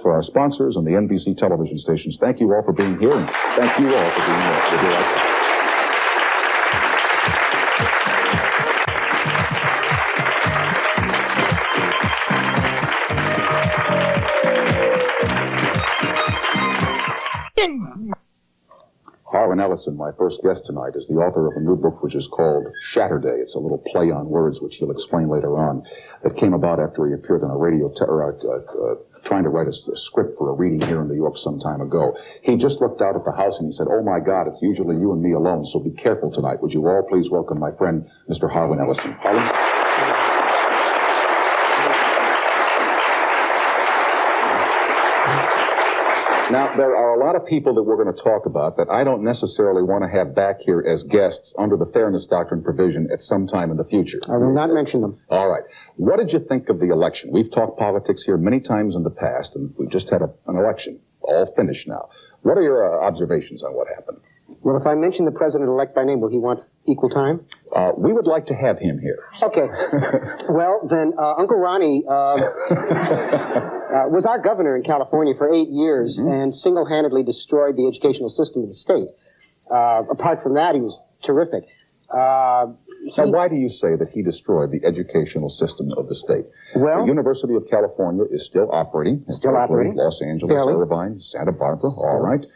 For our sponsors and the NBC television stations, thank you all for being here, and thank you all for being here. We'll be right back. Harlan Ellison, my first guest tonight, is the author of a new book which is called Shatterday. It's a little play on words, which he'll explain later on, that came about after he appeared on a radio trying to write a script for a reading here in New York some time ago. He just looked out at the house and he said, "Oh my God, it's usually you and me alone, so be careful tonight. Would you all please welcome my friend, Mr. Harlan Ellison." Harlan? Now, there are a lot of people that we're going to talk about that I don't necessarily want to have back here as guests under the Fairness Doctrine provision at some time in the future. I will not mention them. All right. What did you think of the election? We've talked politics here many times in the past, and we just had an election, all finished now. What are your observations on what happened? Well, if I mention the president-elect by name, will he want equal time? We would like to have him here. Okay. Well, then, Uncle Ronnie was our governor in California for 8 years and single-handedly destroyed the educational system of the state. Apart from that, he was terrific. Now, why do you say that he destroyed the educational system of the state? Well, the University of California is still operating. Still operating. Los Angeles, Barely. Irvine, Santa Barbara, all right.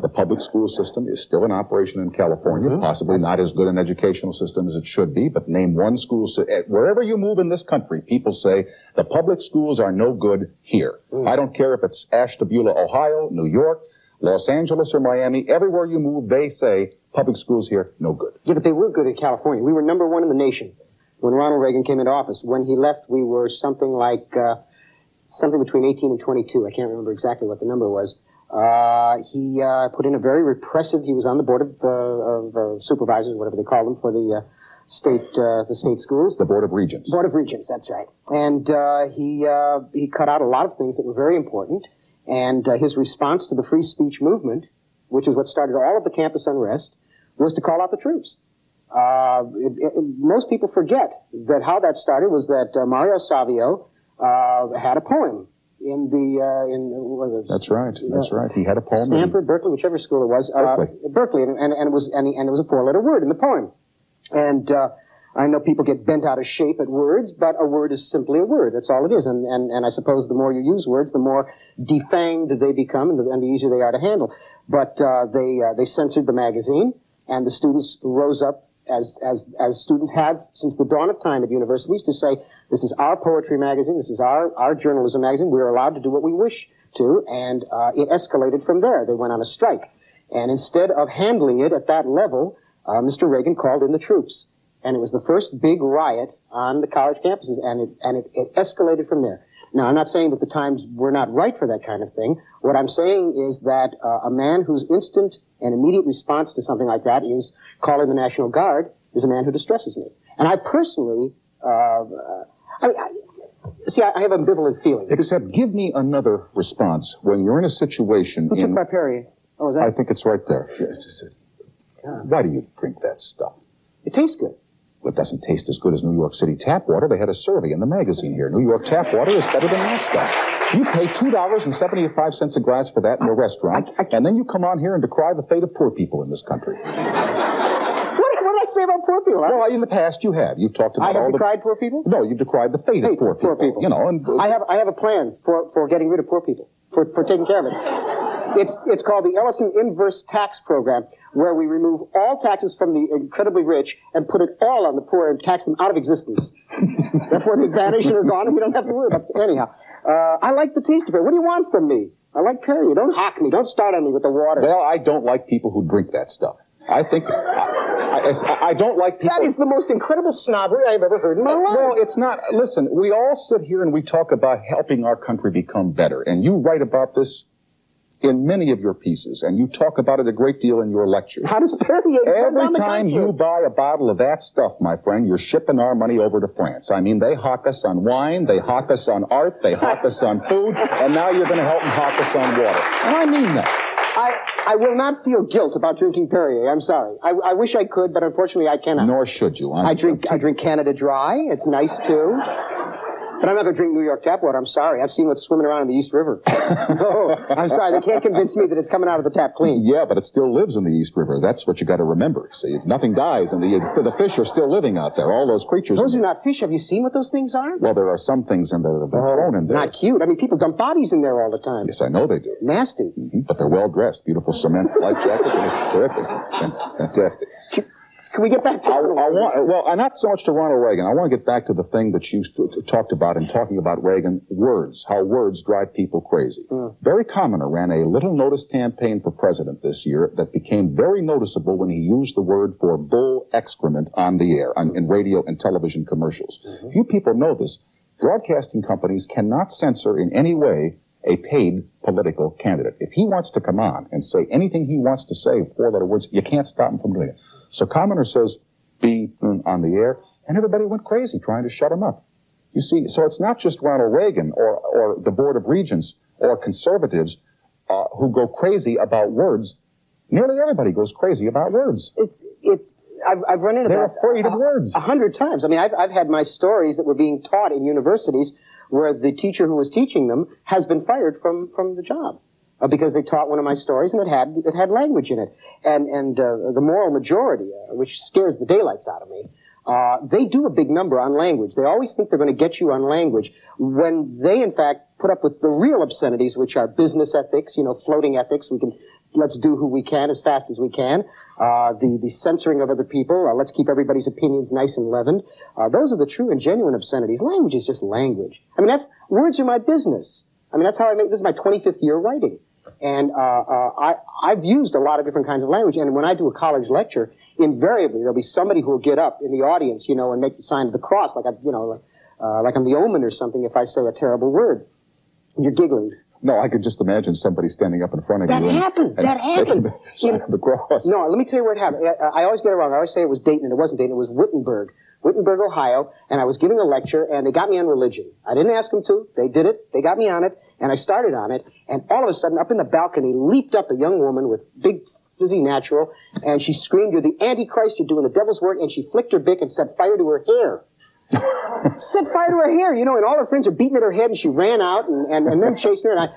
The public school system is still in operation in California, possibly not as good an educational system as it should be, but name one school. Wherever you move in this country, people say the public schools are no good here. I don't care if it's Ashtabula, Ohio, New York, Los Angeles, or Miami. Everywhere you move, they say public schools here, no good. Yeah, but they were good in California. We were number one in the nation when Ronald Reagan came into office. When he left, we were something like something between 18 and 22. I can't remember exactly what the number was. He put in a very repressive. He was on the board of supervisors, whatever they call them, for the state schools. The Board of Regents. Board of Regents, that's right. And he cut out a lot of things that were very important. And his response to the free speech movement, which is what started all of the campus unrest, was to call out the troops. Most people forget that how that started was that Mario Savio had a poem. That's right. He had a poem. Stanford, Berkeley, whichever school it was. Berkeley, and it was a four-letter word in the poem. And I know people get bent out of shape at words, but a word is simply a word. That's all it is. And I suppose the more you use words, the more defanged they become, and the easier they are to handle. But they censored the magazine, and the students rose up as students have since the dawn of time at universities to say, this is our poetry magazine, this is our journalism magazine, we're allowed to do what we wish to, and it escalated from there. They went on a strike. And instead of handling it at that level, Mr. Reagan called in the troops. And it was the first big riot on the college campuses, and it escalated from there. Now, I'm not saying that the times were not right for that kind of thing. What I'm saying is that a man whose instant and immediate response to something like that is calling the National Guard is a man who distresses me. And I personally, I have ambivalent feelings. Except give me another response when you're in a situation. Who took my Perrier? Oh, is that? I think it's right there. Why do you drink that stuff? It tastes good. It doesn't taste as good as New York City tap water. They had a survey in the magazine here. New York tap water is better than that stuff. You pay $2.75 a glass for that in a restaurant, and then you come on here and decry the fate of poor people in this country. What did I say about poor people? Well, in the past you have. You've talked about I have decried poor people? No, you've decried the fate of poor people. You know, and I have a plan for getting rid of poor people, for taking care of it. It's called the Ellison Inverse Tax Program, where we remove all taxes from the incredibly rich and put it all on the poor and tax them out of existence. Therefore, they vanish and are gone, and we don't have to worry about it. Anyhow, I like the taste of it. What do you want from me? I like Perrier. Don't hock me. Don't start on me with the water. Well, I don't like people who drink that stuff. I think I don't like people. That is the most incredible snobbery I've ever heard in my life. Well, it's not. Listen, we all sit here and we talk about helping our country become better, and you write about this in many of your pieces, and you talk about it a great deal in your lectures. How does Perrier Every time you buy a bottle of that stuff, my friend, you're shipping our money over to France. I mean, they hawk us on wine, they hawk us on art, they hawk us on food, and now you're going to help them hawk us on water. And I mean that. I will not feel guilt about drinking Perrier. I'm sorry. I wish I could, but unfortunately I cannot. Nor should you. I drink Canada Dry. It's nice too. But I'm not going to drink New York tap water. I'm sorry. I've seen what's swimming around in the East River. No, I'm sorry. They can't convince me that it's coming out of the tap clean. Yeah, but it still lives in the East River. That's what you got to remember. See, nothing dies, and the fish are still living out there. All those creatures. Those are not fish. Have you seen what those things are? Well, there are some things in there that have been thrown in there. Not cute. I mean, people dump bodies in there all the time. Yes, I know they do. Nasty. But they're well dressed. Beautiful cement life jacket. Terrific. Fantastic. Can we get back to not so much to Ronald Reagan. I want to get back to the thing that you talked about in talking about Reagan, words, how words drive people crazy. Barry Commoner ran a little notice campaign for president this year that became very noticeable when he used the word for bull excrement on the air, in radio and television commercials. Few people know this. Broadcasting companies cannot censor in any way a paid political candidate. If he wants to come on and say anything he wants to say, four-letter words, you can't stop him from doing it. So Commoner says, be on the air, and everybody went crazy trying to shut him up. You see, so it's not just Ronald Reagan or the Board of Regents or conservatives who go crazy about words. Nearly everybody goes crazy about words. I've run into They're that. afraid of words. 100 times. I mean, I've had my stories that were being taught in universities where the teacher who was teaching them has been fired from the job because they taught one of my stories and it had language in it. And the moral majority, which scares the daylights out of me, they do a big number on language. They always think they're going to get you on language when they, in fact, put up with the real obscenities, which are business ethics, floating ethics. Let's do who we can as fast as we can. The censoring of other people. Let's keep everybody's opinions nice and leavened. Those are the true and genuine obscenities. Language is just language. I mean, words are my business. I mean, that's how this is my 25th year writing. And I've used a lot of different kinds of language. And when I do a college lecture, invariably there'll be somebody who will get up in the audience, and make the sign of the cross, like I'm the omen or something if I say a terrible word. You're giggling. No, I could just imagine somebody standing up in front of you. That happened. The cross. No, let me tell you where it happened. I always get it wrong. I always say it was Dayton, and it wasn't Dayton. It was Wittenberg, Ohio, and I was giving a lecture, and they got me on religion. I didn't ask them to. They did it. They got me on it, and I started on it, and all of a sudden, up in the balcony, leaped up a young woman with big, fizzy natural, and she screamed, "You're the Antichrist. You're doing the devil's work," and she flicked her bick and set fire to her hair. Set fire to her hair, and all her friends are beating at her head, and she ran out, and them chasing her, and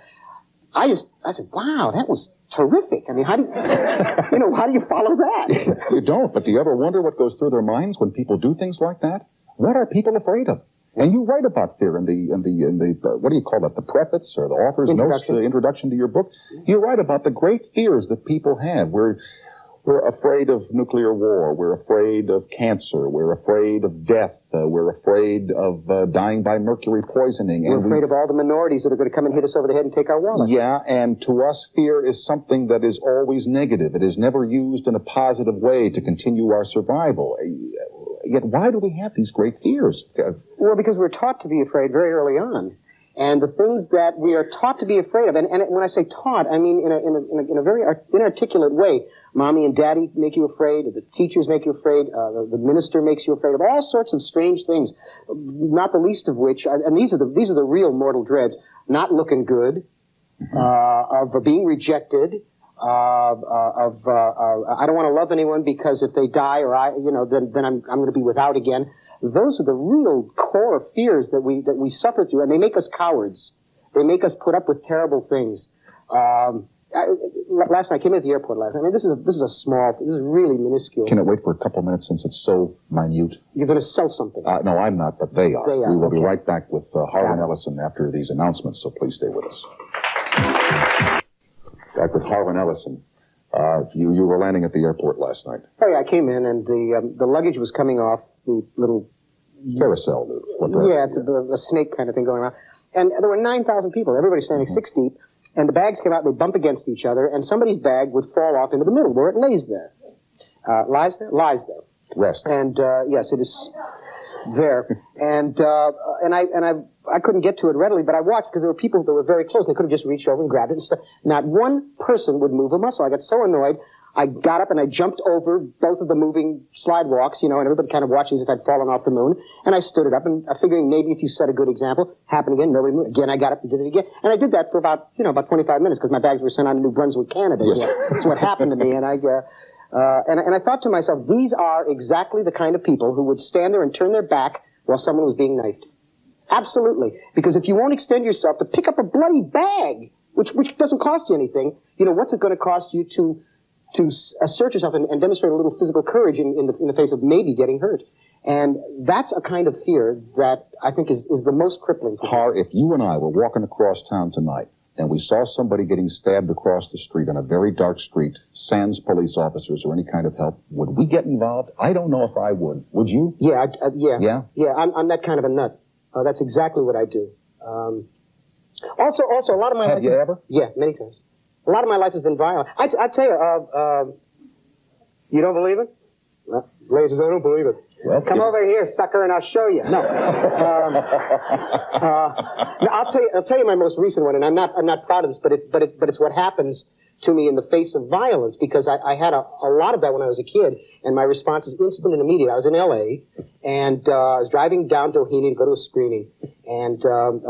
I said, wow, that was terrific. I mean, how do you follow that? You don't, but do you ever wonder what goes through their minds when people do things like that? What are people afraid of? And you write about fear in the what do you call that? The preface or the author's notes, the introduction to your book. You write about the great fears that people have. We're afraid of nuclear war. We're afraid of cancer. We're afraid of death. We're afraid of dying by mercury poisoning. We're afraid of all the minorities that are going to come and hit us over the head and take our wallet. Yeah, and to us, fear is something that is always negative. It is never used in a positive way to continue our survival. Yet why do we have these great fears? Well, because we're taught to be afraid very early on. And the things that we are taught to be afraid of, and when I say taught, I mean in a very inarticulate way. Mommy and Daddy make you afraid, the teachers make you afraid, the minister makes you afraid of all sorts of strange things, not the least of which, and these are the real mortal dreads, not looking good, of being rejected, I don't want to love anyone because if they die or then I'm going to be without again. Those are the real core fears that we suffer through, and they make us cowards. They make us put up with terrible things. Last night I came in at the airport last night. I mean, this is really minuscule. Can it wait for a couple minutes since it's so minute? You're going to sell something. No, I'm not, but they are. They are. We will be right back with Harlan Ellison after these announcements, so please stay with us. Back with Harlan Ellison. You were landing at the airport last night. Oh, yeah, I came in, and the luggage was coming off the little... Carousel. Yeah, it's a snake kind of thing going around. And there were 9,000 people, everybody standing 6 deep, and the bags came out, they bump against each other, and somebody's bag would fall off into the middle where it lays there. Lies there? Lies there. Rests. And, yes, it is there. And I couldn't get to it readily, but I watched because there were people that were very close, and they could have just reached over and grabbed it and stuff. Not one person would move a muscle. I got so annoyed, I got up and I jumped over both of the moving slidewalks, and everybody kind of watching as if I'd fallen off the moon. And I stood it up, and figuring maybe if you set a good example, happen again, nobody moved. Again, I got up and did it again. And I did that for about 25 minutes because my bags were sent on to New Brunswick, Canada. Yes. That's what happened to me. And I thought to myself, these are exactly the kind of people who would stand there and turn their back while someone was being knifed. Absolutely. Because if you won't extend yourself to pick up a bloody bag, which doesn't cost you anything, what's it going to cost you to assert yourself and demonstrate a little physical courage in the face of maybe getting hurt? And that's a kind of fear that I think is the most crippling. Har, if you and I were walking across town tonight and we saw somebody getting stabbed across the street on a very dark street, sans police officers or any kind of help, would we get involved? I don't know if I would. Would you? Yeah, Yeah? Yeah, I'm that kind of a nut. That's exactly what I do. Also, a lot of my life... Have you ever? Yeah, many times. A lot of my life has been violent. I tell you, you don't believe it? Well, ladies, I don't believe it. Well, come over here, sucker, and I'll show you. No. I'll tell you my most recent one, and I'm not proud of this, but it's what happens to me in the face of violence, because I had a lot of that when I was a kid, and my response is instant and immediate. I was in L.A., and I was driving down Doheny to go to a screening, and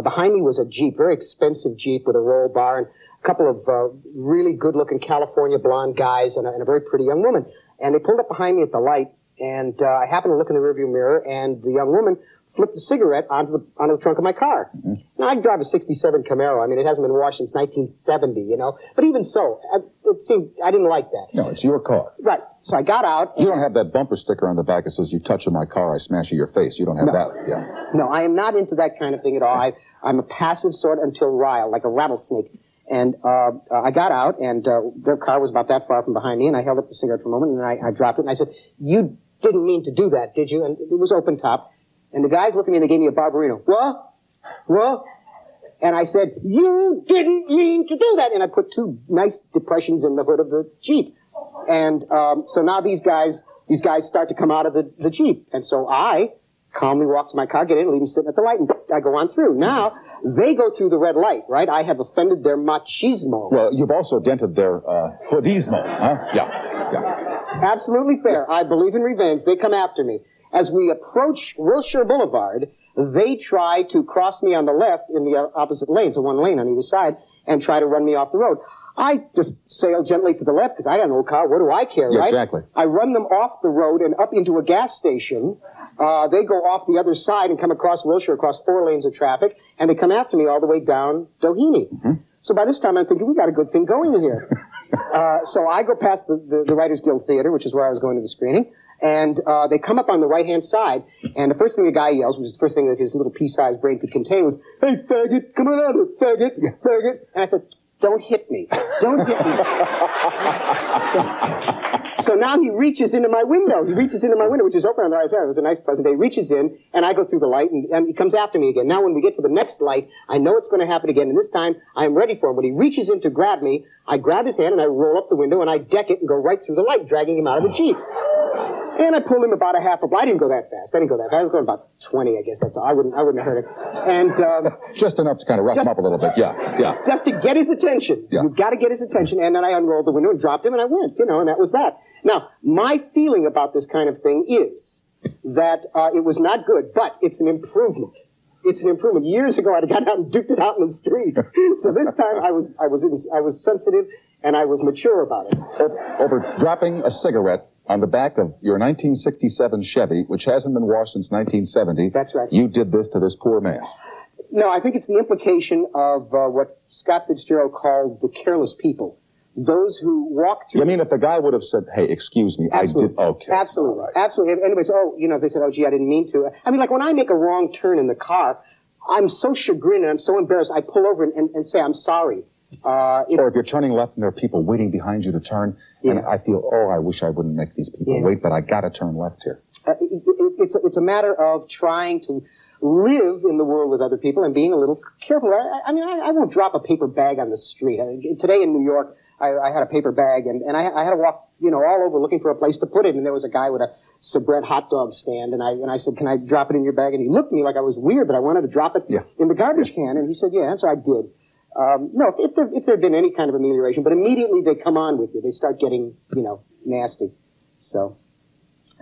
behind me was a Jeep, very expensive Jeep with a roll bar, and a couple of really good-looking California blonde guys and a very pretty young woman. And they pulled up behind me at the light, and I happened to look in the rearview mirror, and the young woman flipped a cigarette onto the trunk of my car. Mm-hmm. Now, I drive a 67 Camaro. I mean, it hasn't been washed since 1970, But even so, I didn't like that. No, it's your car. Right. So I got out. You don't have that bumper sticker on the back that says, "You touch my car, I smash your face." You don't have that. Yeah. No, I am not into that kind of thing at all. I'm a passive sort until riled, like a rattlesnake. And I got out, and their car was about that far from behind me, and I held up the cigarette for a moment, and I dropped it, and I said, "You didn't mean to do that, did you?" And it was open top. And the guys looked at me, and they gave me a Barbarino. What? And I said, "You didn't mean to do that." And I put two nice depressions in the hood of the Jeep. And so now these guys start to come out of the Jeep. And so I calmly walk to my car, get in, leave them sitting at the light, and I go on through. Now, they go through the red light, right? I have offended their machismo. Well, you've also dented their hoodismo, huh? Yeah. Absolutely fair. I believe in revenge. They come after me. As we approach Wilshire Boulevard, they try to cross me on the left in the opposite lane, so one lane on either side, and try to run me off the road. I just sail gently to the left because I got an old car. What do I care, right? Exactly. I run them off the road and up into a gas station. They go off the other side and come across Wilshire, across 4 lanes of traffic, and they come after me all the way down Doheny. Mm-hmm. So by this time, I'm thinking, we got a good thing going here. So I go past the Writers Guild Theater, which is where I was going to the screening, and they come up on the right-hand side, and the first thing the guy yells, which is the first thing that his little pea-sized brain could contain, was, "Hey, faggot, come on out here, faggot, faggot." And I thought, don't hit me. Don't hit me. So now he reaches into my window. Which is open on the right side. It was a nice pleasant day. He reaches in, and I go through the light, and he comes after me again. Now when we get to the next light, I know it's going to happen again, and this time I am ready for him. When he reaches in to grab me, I grab his hand, and I roll up the window, and I deck it and go right through the light, dragging him out of the Jeep. And I pulled him about a half a block. I didn't go that fast. I was going about 20, I guess. That's all. I wouldn't have heard it. And just enough to kind of rough him up a little bit. Yeah. Just to get his attention. Yeah. You've got to get his attention. And then I unrolled the window and dropped him, and I went. And that was that. Now, my feeling about this kind of thing is that it was not good, but it's an improvement. It's an improvement. Years ago, I'd got out and duked it out in the street. So this time, I was sensitive and I was mature about it. Over dropping a cigarette on the back of your 1967 Chevy, which hasn't been washed since 1970. That's right. You did this to this poor man. No, I think it's the implication of what Scott Fitzgerald called the careless people. Those who walk through... I mean, if the guy would have said, "Hey, excuse me, Absolutely. I did..." Okay. Absolutely. Right. Absolutely. Anyways, if they said, "Oh, gee, I didn't mean to." I mean, like when I make a wrong turn in the car, I'm so chagrined and I'm so embarrassed, I pull over and say, "I'm sorry." Or if you're turning left and there are people waiting behind you to turn, and I feel, I wish I wouldn't make these people wait, but I got to turn left here. It's a matter of trying to live in the world with other people and being a little careful. I mean, I won't drop a paper bag on the street. Today in New York, I had a paper bag, and I had to walk, all over looking for a place to put it, and there was a guy with a Sabret hot dog stand, and I said, "Can I drop it in your bag?" And he looked at me like I was weird, that I wanted to drop it in the garbage can, and he said, "Yeah," so I did. No, if there had been any kind of amelioration, but immediately they come on with you. They start getting, nasty. So,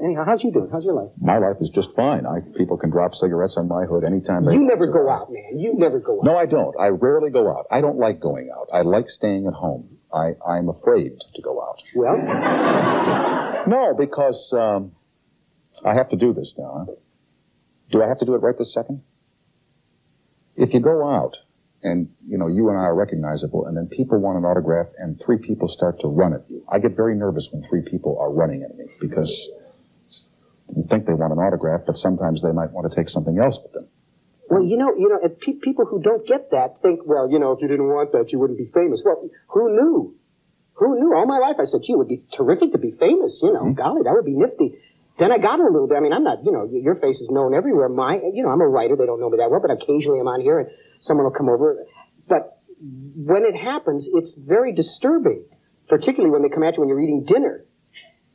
anyhow, how's you doing? How's your life? My life is just fine. People can drop cigarettes on my hood anytime they want. You never go out, man. You never go out. No, I don't. I rarely go out. I don't like going out. I like staying at home. I'm afraid to go out. Well? No, because I have to do this now. Huh? Do I have to do it right this second? If you go out and, you and I are recognizable, and then people want an autograph and 3 people start to run at you, I get very nervous when 3 people are running at me because you think they want an autograph, but sometimes they might want to take something else with them. Well, people who don't get that think, well, if you didn't want that, you wouldn't be famous. Well, who knew? Who knew? All my life I said, gee, it would be terrific to be famous, golly, that would be nifty. Then I got a little bit, I'm not, your face is known everywhere. I'm a writer, they don't know me that well, but occasionally I'm on here and someone will come over. But when it happens, it's very disturbing, particularly when they come at you when you're eating dinner.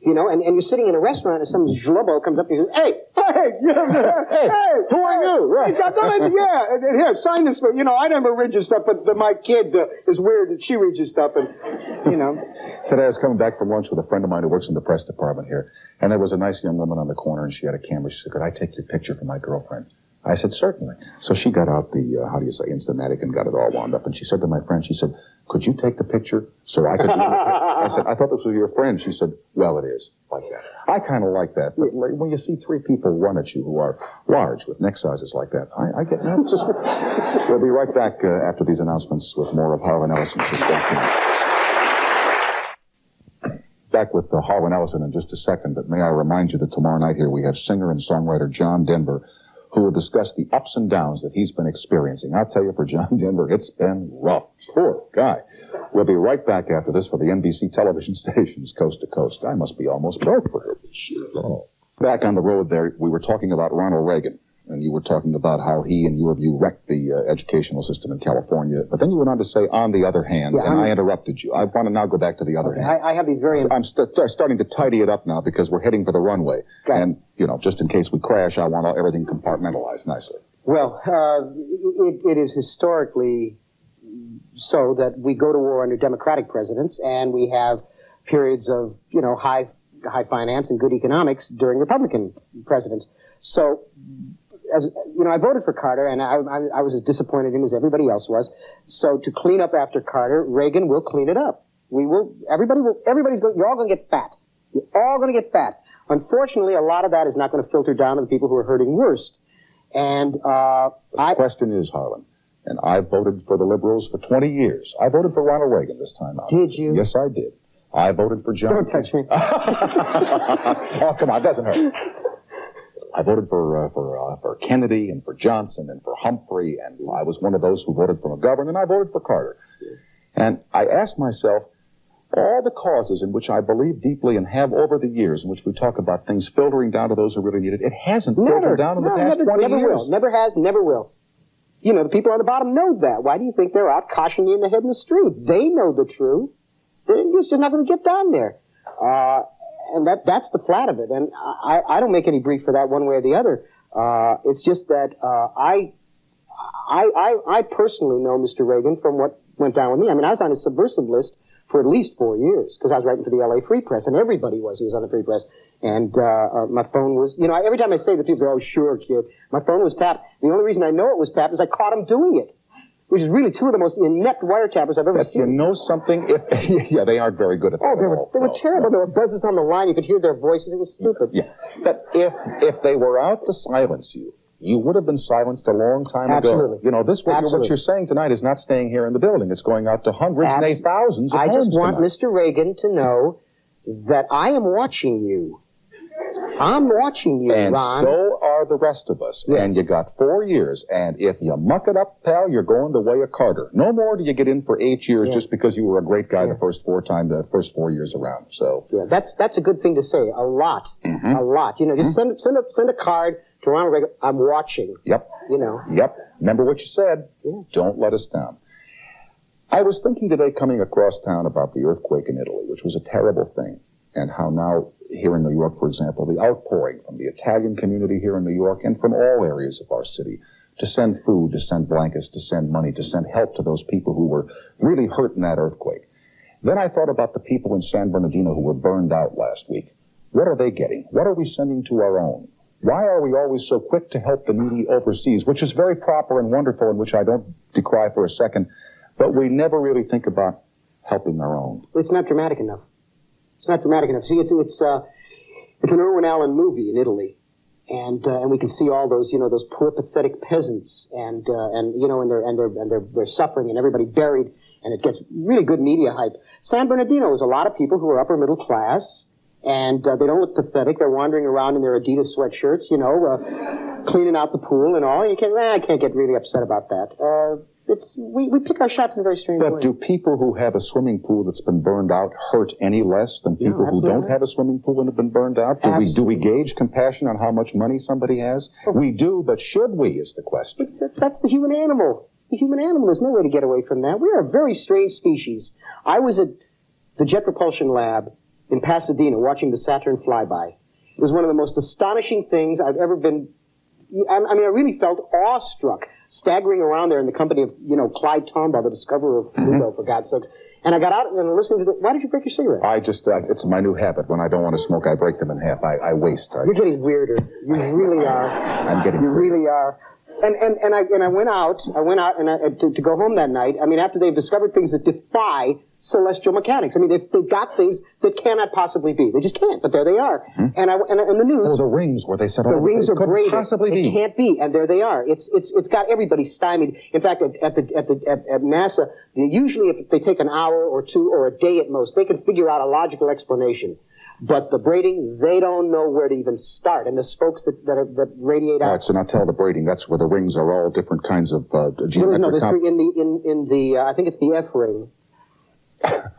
And you're sitting in a restaurant and some zhlubbo comes up to you and says, hey, who are you? Right. And here, sign this for, I never read your stuff, but my kid is weird and she reads your stuff and, Today I was coming back from lunch with a friend of mine who works in the press department here, and there was a nice young woman on the corner and she had a camera. She said, could I take your picture for my girlfriend? I said, certainly. So she got out the, Instamatic and got it all wound up, and she said to my friend, she said, could you take the picture so I could be in the picture? I said, I thought this was your friend. She said, well, it is, like that. I kind of like that, but when you see 3 people run at you who are large with neck sizes like that, I get nervous. We'll be right back after these announcements with more of Harlan Ellison. Back with Harlan Ellison in just a second, but may I remind you that tomorrow night here we have singer and songwriter John Denver, who will discuss the ups and downs that he's been experiencing. I'll tell you, for John Denver, it's been rough. Poor guy. We'll be right back after this for the NBC television stations, coast to coast. I must be almost broke for her. Oh. Back on the road there, we were talking about Ronald Reagan, and you were talking about how he, in your view, wrecked the educational system in California. But then you went on to say, on the other hand, I interrupted you. I want to now go back to the other hand. I have these very... I'm starting to tidy it up now because we're heading for the runway. And, just in case we crash, I want everything compartmentalized nicely. Well, it is historically so that we go to war under Democratic presidents, and we have periods of, high finance and good economics during Republican presidents. So... I voted for Carter, and I was as disappointed in him as everybody else was. So to clean up after Carter, Reagan will clean it up. You're all going to get fat. You're all going to get fat. Unfortunately, a lot of that is not going to filter down to the people who are hurting worst. And the question is, Harlan, and I voted for the liberals for 20 years. I voted for Ronald Reagan this time out. Did you? Yes, I did. I voted for John. Don't touch me. Oh, come on, it doesn't hurt. I voted for Kennedy and for Johnson and for Humphrey, and I was one of those who voted for McGovern, and I voted for Carter. And I asked myself, all the causes in which I believe deeply and have over the years, in which we talk about things filtering down to those who really need it, it hasn't filtered down in the past 20 years. Never has, never will. The people on the bottom know that. Why do you think they're out cautioning you in the head in the street? They know the truth. They're just not going to get down there. And that's the flat of it. And I don't make any brief for that one way or the other. It's just that I personally know Mr. Reagan from what went down with me. I was on his subversive list for at least 4 years because I was writing for the LA Free Press, and everybody was who was on the Free Press. And my phone was, every time I say that, people say, oh, sure, kid. My phone was tapped. The only reason I know it was tapped is I caught him doing it, which is really 2 of the most inept wiretappers I've ever seen. You know something? Yeah, they aren't very good at that. Oh, they were terrible. There were buzzes on the line. You could hear their voices. It was stupid. Yeah. But if they were out to silence you, you would have been silenced a long time ago. Absolutely. What you're saying tonight is not staying here in the building. It's going out to hundreds, nay, thousands of homes. I just want tonight. Mr. Reagan to know that I am watching you. I'm watching you, and Ron. So are the rest of us. Yeah. And you got 4 years. And if you muck it up, pal, you're going the way of Carter. No more do you get in for 8 years just because you were a great guy the first 4 years around. So that's a good thing to say. A lot. Mm-hmm. A lot. Just send a card to Ronald Reagan. I'm watching. Yep. Yep. Remember what you said. Yeah. Don't let us down. I was thinking today coming across town about the earthquake in Italy, which was a terrible thing. And how now, here in New York, for example, the outpouring from the Italian community here in New York and from all areas of our city to send food, to send blankets, to send money, to send help to those people who were really hurt in that earthquake. Then I thought about the people in San Bernardino who were burned out last week. What are they getting? What are we sending to our own? Why are we always so quick to help the needy overseas, which is very proper and wonderful and which I don't decry for a second, but we never really think about helping our own? It's not dramatic enough. It's not dramatic enough. See, it's an Irwin Allen movie in Italy, and we can see all those, those poor, pathetic peasants, and they're suffering, and everybody buried, and it gets really good media hype. San Bernardino is a lot of people who are upper middle class, and they don't look pathetic. They're wandering around in their Adidas sweatshirts, cleaning out the pool and all. I can't get really upset about that. We pick our shots in a very strange way. But do people who have a swimming pool that's been burned out hurt any less than people who don't have a swimming pool and have been burned out? Do we gauge compassion on how much money somebody has? We do, but should we is the question. That's the human animal. It's the human animal. There's no way to get away from that. We are a very strange species. I was at the Jet Propulsion Lab in Pasadena watching the Saturn flyby. It was one of the most astonishing things I've ever been. I really felt awestruck, staggering around there in the company of, Clyde Tombaugh, the discoverer of Pluto, for God's sakes. And I got out and I'm listening to why did you break your cigarette? It's my new habit. When I don't want to smoke, I break them in half. I waste. You're getting weirder. You really are. I'm getting You really are. And I went out to go home that night. After they've discovered things that defy celestial mechanics. They've got things that cannot possibly be. They just can't, but there they are. And the news. Oh, the rings where they said, the rings are braided. Possibly be. It can't be, and there they are. It's got everybody stymied. In fact, at NASA, usually if they take an hour or two or a day at most, they can figure out a logical explanation. But the braiding, they don't know where to even start. And the spokes that radiate out. All right, so now tell the braiding. That's where the rings are all different kinds of geometric. No, there's three in the I think it's the F ring. All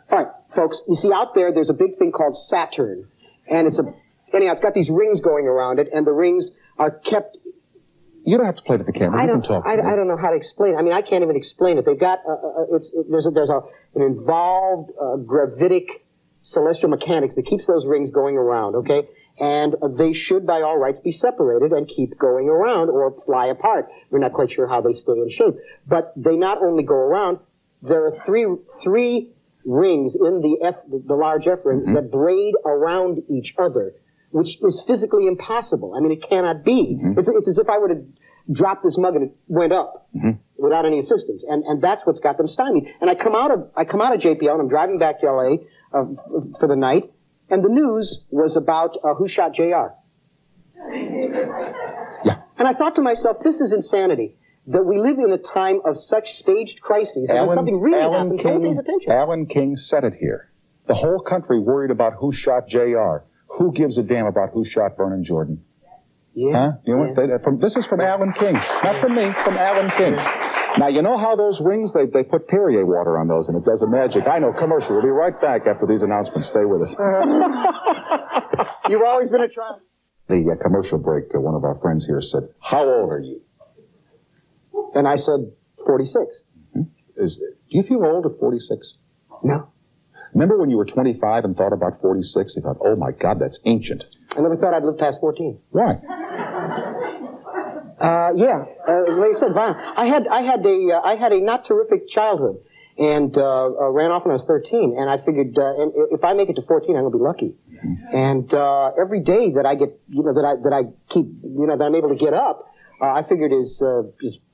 right, folks. You see out there's a big thing called Saturn, and it's got these rings going around it, and the rings are kept. You don't have to play to the camera. You can talk. I don't know how to explain it. I can't even explain it. They've got there's an involved gravitic celestial mechanics that keeps those rings going around, okay? And they should, by all rights, be separated and keep going around or fly apart. We're not quite sure how they stay in shape. But they not only go around, there are three rings in the large F ring that braid around each other, which is physically impossible. It cannot be. It's as if I were to drop this mug and it went up without any assistance. And that's what's got them stymied. And I come out of JPL and I'm driving back to LA for the night, and the news was about who shot JR. Yeah. And I thought to myself, this is insanity. That we live in a time of such staged crises, and when something really happens, no one pays attention. Alan King said it here. The whole country worried about who shot JR. Who gives a damn about who shot Vernon Jordan? Yeah. Huh? This is from Alan King. Not from me, from Alan King. Now, you know how those rings, they put Perrier water on those, and it does a magic. I know, commercial. We'll be right back after these announcements. Stay with us. You've always been a triumph. The commercial break, one of our friends here said, how old are you? And I said, 46. Do you feel old at 46? No. Remember when you were 25 and thought about 46? You thought, oh, my God, that's ancient. I never thought I'd live past 14. Why? Like I said, I had a not terrific childhood, and ran off when I was 13. And I figured, and if I make it to 14, I'm gonna be lucky. And every day that I get, that I'm able to get up, I figured is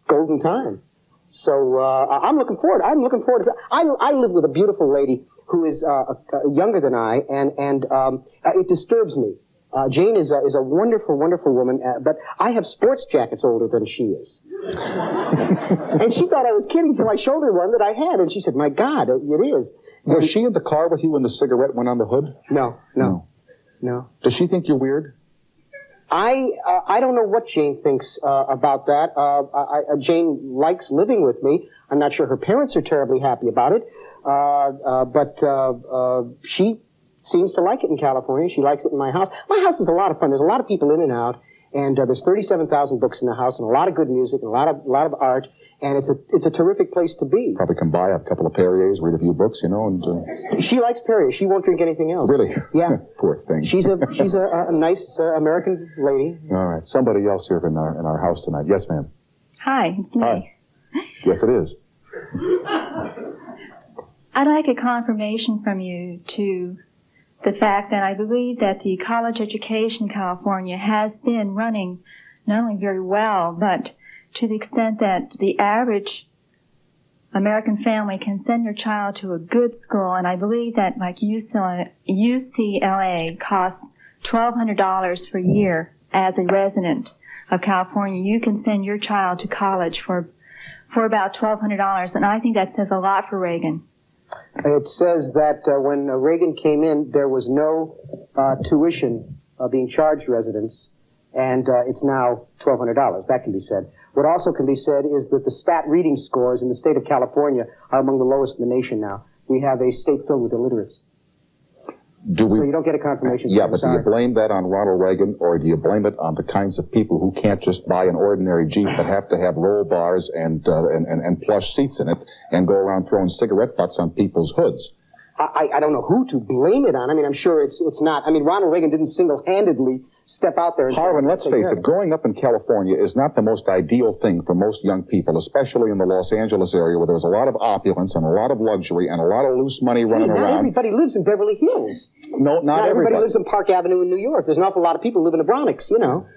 golden time. So I'm looking forward. I live with a beautiful lady who is younger than I, and it disturbs me. Jane is a wonderful, wonderful woman, but I have sports jackets older than she is. And she thought I was kidding until I showed her one that I had, and she said, my God, it is. Was she in the car with you when the cigarette went on the hood? No. Does she think you're weird? I don't know what Jane thinks about that. Jane likes living with me. I'm not sure her parents are terribly happy about it, but she seems to like it in California. She likes it in my house. My house is a lot of fun. There's a lot of people in and out, and there's 37,000 books in the house, and a lot of good music, and a lot of art, and it's a terrific place to be. Probably come by, have a couple of Perriers, read a few books, and... She likes Perrier. She won't drink anything else. Really? Yeah. Poor thing. She's a nice American lady. All right. Somebody else here in our house tonight. Yes, ma'am. Hi, it's me. Hi. Yes, it is. I'd like a confirmation from you to the fact that I believe that the college education in California has been running not only very well, but to the extent that the average American family can send your child to a good school, and I believe that like UCLA costs $1,200 per year as a resident of California, you can send your child to college for about $1,200, and I think that says a lot for Reagan. It says that when Reagan came in, there was no tuition being charged residents, and it's now $1,200. That can be said. What also can be said is that the stat reading scores in the state of California are among the lowest in the nation now. We have a state filled with illiterates. So you don't get a confirmation. Yeah, but do you blame that on Ronald Reagan, or do you blame it on the kinds of people who can't just buy an ordinary Jeep but have to have roll bars and plush seats in it and go around throwing cigarette butts on people's hoods? I don't know who to blame it on. I mean, I'm sure it's not. I mean, Ronald Reagan didn't single-handedly step out there and... Harlan, let's face it, growing up in California is not the most ideal thing for most young people, especially in the Los Angeles area where there's a lot of opulence and a lot of luxury and a lot of loose money running around. Not everybody lives in Beverly Hills. No, not everybody lives in Park Avenue in New York. There's an awful lot of people who live in the Bronx, you know.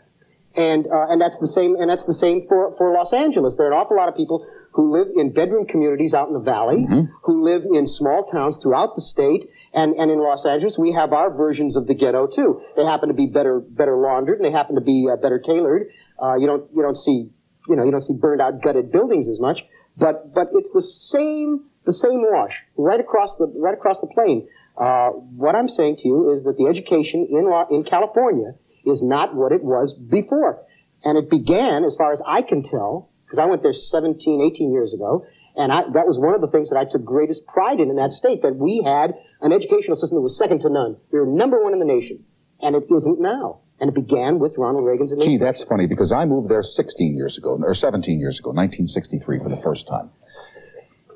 And that's the same. And that's the same for Los Angeles. There are an awful lot of people who live in bedroom communities out in the valley, who live in small towns throughout the state. And in Los Angeles, we have our versions of the ghetto too. They happen to be better laundered, and they happen to be better tailored. You don't see burned out, gutted buildings as much. But it's the same wash right across the plain. What I'm saying to you is that the education in California is not what it was before. And it began, as far as I can tell, because I went there 17, 18 years ago, and that was one of the things that I took greatest pride in that state, that we had an educational system that was second to none. We were number one in the nation, and it isn't now. And it began with Ronald Reagan's administration. Gee, that's funny, because I moved there 16 years ago, or 17 years ago, 1963 for the first time.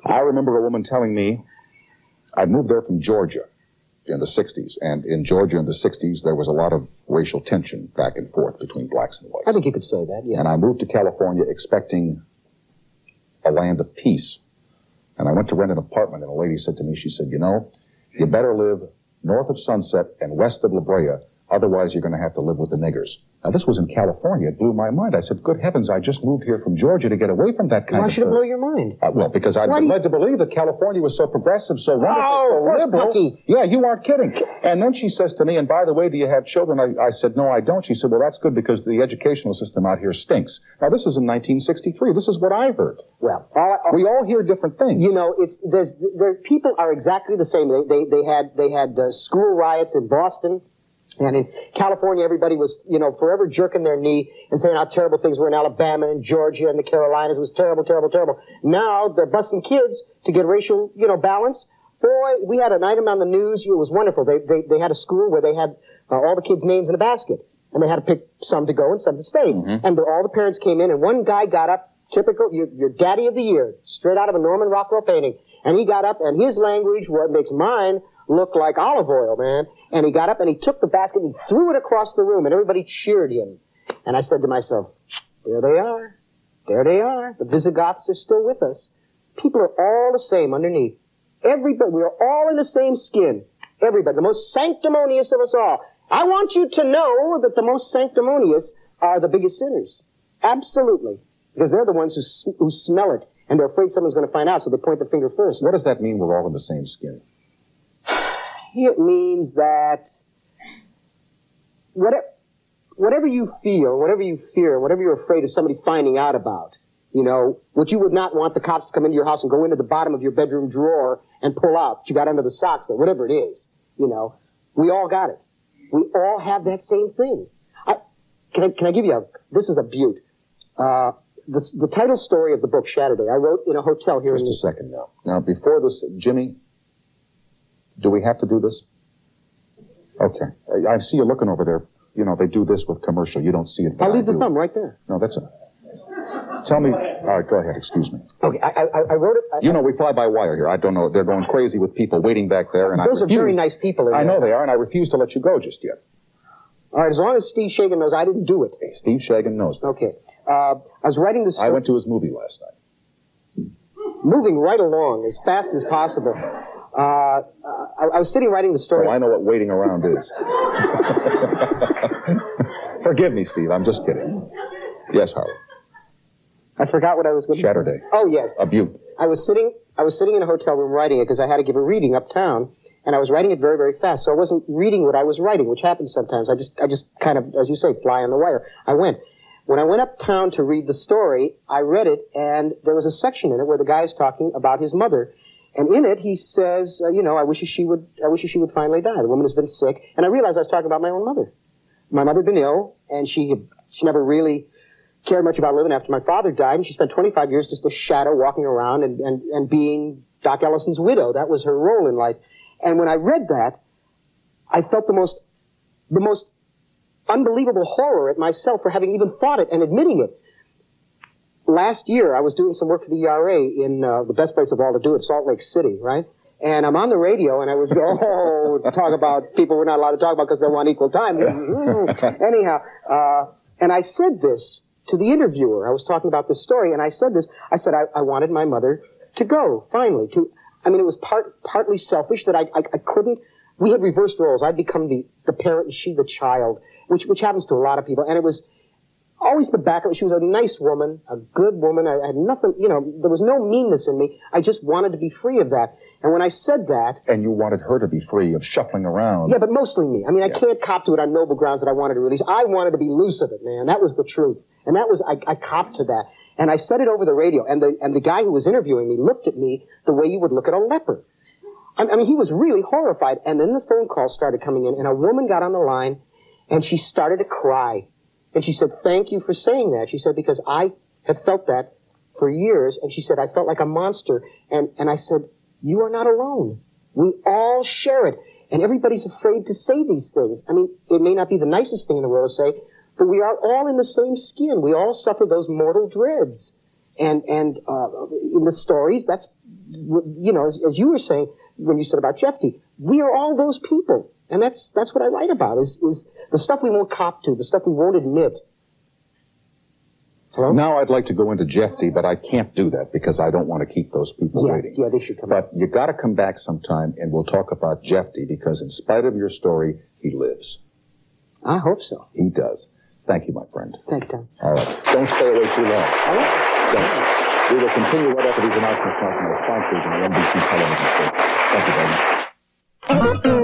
I remember a woman telling me, I'd moved there from Georgia in the 60s, and in Georgia in the 60s, there was a lot of racial tension back and forth between blacks and whites. I think you could say that, yeah. And I moved to California expecting a land of peace. And I went to rent an apartment, and a lady said to me, she said, you know, you better live north of Sunset and west of La Brea, otherwise you're going to have to live with the niggers. Now, this was in California. It blew my mind. I said, good heavens, I just moved here from Georgia to get away from that kind of thing. Why should it blow your mind? Well, because I'd been led to believe that California was so progressive, so wonderful, so liberal. Pucky. Yeah, you aren't kidding. And then she says to me, and by the way, do you have children? I said, no, I don't. She said, well, that's good because the educational system out here stinks. Now, this is in 1963. This is what I heard. Well, we all hear different things. You know, people are exactly the same. They had school riots in Boston. And in California, everybody was, forever jerking their knee and saying how terrible things were in Alabama and Georgia and the Carolinas. It was terrible, terrible, terrible. Now they're busting kids to get racial, balance. Boy, we had an item on the news. It was wonderful. They had a school where they had all the kids' names in a basket. And they had to pick some to go and some to stay. Mm-hmm. And all the parents came in, and one guy got up, typical, your daddy of the year, straight out of a Norman Rockwell painting. And he got up, and his language, what makes mine look like olive oil, man. And he got up and he took the basket and he threw it across the room, and everybody cheered him. And I said to myself, there they are. There they are. The Visigoths are still with us. People are all the same underneath. Everybody, we are all in the same skin. Everybody, the most sanctimonious of us all. I want you to know that the most sanctimonious are the biggest sinners. Absolutely. Because they're the ones who smell it, and they're afraid someone's going to find out, so they point the finger first. What does that mean, we're all in the same skin? It means that whatever you feel, whatever you fear, whatever you're afraid of somebody finding out about, what you would not want the cops to come into your house and go into the bottom of your bedroom drawer and pull out what you got under the socks there, whatever it is, we all got it. We all have that same thing. Can I give you this is a beaut. The title story of the book, Saturday, I wrote in a hotel here. Just a second now. Now, before this, Jimmy, do we have to do this? Okay. I see you looking over there. They do this with commercial. You don't see it. I'll leave the thumb right there. No, that's it. Tell me. All right, go ahead. Excuse me. Okay, I wrote it. We fly by wire here. I don't know. They're going crazy with people waiting back there. And those are very nice people in there. I know they are, and I refuse to let you go just yet. All right, as long as Steve Shagan knows I didn't do it. Hey, Steve Shagan knows that. Okay. I was writing this story. I went to his movie last night. Moving right along as fast as possible. I was sitting writing the story. So I know what waiting around is. Forgive me, Steve. I'm just kidding. Yes, Harlan. I forgot what I was going to say. Saturday. Oh, yes. A beaut. I was sitting in a hotel room writing it because I had to give a reading uptown. and I was writing it very, very fast. So I wasn't reading what I was writing, which happens sometimes. I just kind of, as you say, fly on the wire. I went. When I went uptown to read the story, I read it, and there was a section in it where the guy is talking about his mother. And in it, he says, I wish she would finally die. The woman has been sick. And I realized I was talking about my own mother. My mother had been ill, and she never really cared much about living after my father died, and she spent 25 years just a shadow walking around and being Doc Ellison's widow. That was her role in life. And when I read that, I felt the most unbelievable horror at myself for having even thought it and admitting it. Last year, I was doing some work for the ERA in the best place of all to do it, Salt Lake City, right? And I'm on the radio, and I was, talk about people we're not allowed to talk about because they want equal time. Anyhow, and I said this to the interviewer. I was talking about this story, and I said this. I said I wanted my mother to go, finally. It was partly selfish that I couldn't. We had reversed roles. I'd become the parent and she the child, which happens to a lot of people. And it was always the back of it. She was a nice woman, a good woman. I had nothing, there was no meanness in me. I just wanted to be free of that. And when I said that... And you wanted her to be free of shuffling around. Yeah, but mostly me. I can't cop to it on noble grounds that I wanted to release. I wanted to be loose of it, man. That was the truth. And that was, I copped to that. And I said it over the radio. And the guy who was interviewing me looked at me the way you would look at a leper. He was really horrified. And then the phone calls started coming in, and a woman got on the line, and she started to cry. And she said, thank you for saying that. She said, because I have felt that for years. And she said, I felt like a monster. And I said, you are not alone. We all share it. And everybody's afraid to say these things. It may not be the nicest thing in the world to say, but we are all in the same skin. We all suffer those mortal dreads. And in the stories, that's, as you were saying, when you said about Jeffy, we are all those people. And that's what I write about, is the stuff we won't cop to, the stuff we won't admit. Hello? Now I'd like to go into Jeffy, but I can't do that because I don't want to keep those people waiting. Yeah, they should come back. But you got to come back sometime, and we'll talk about Jeffy, because in spite of your story, he lives. I hope so. He does. Thank you, my friend. Thank you, Tom. All right. Don't stay away too long. All right. Don't. We will continue right after these announcements from our sponsors and the NBC television station. Thank you very much.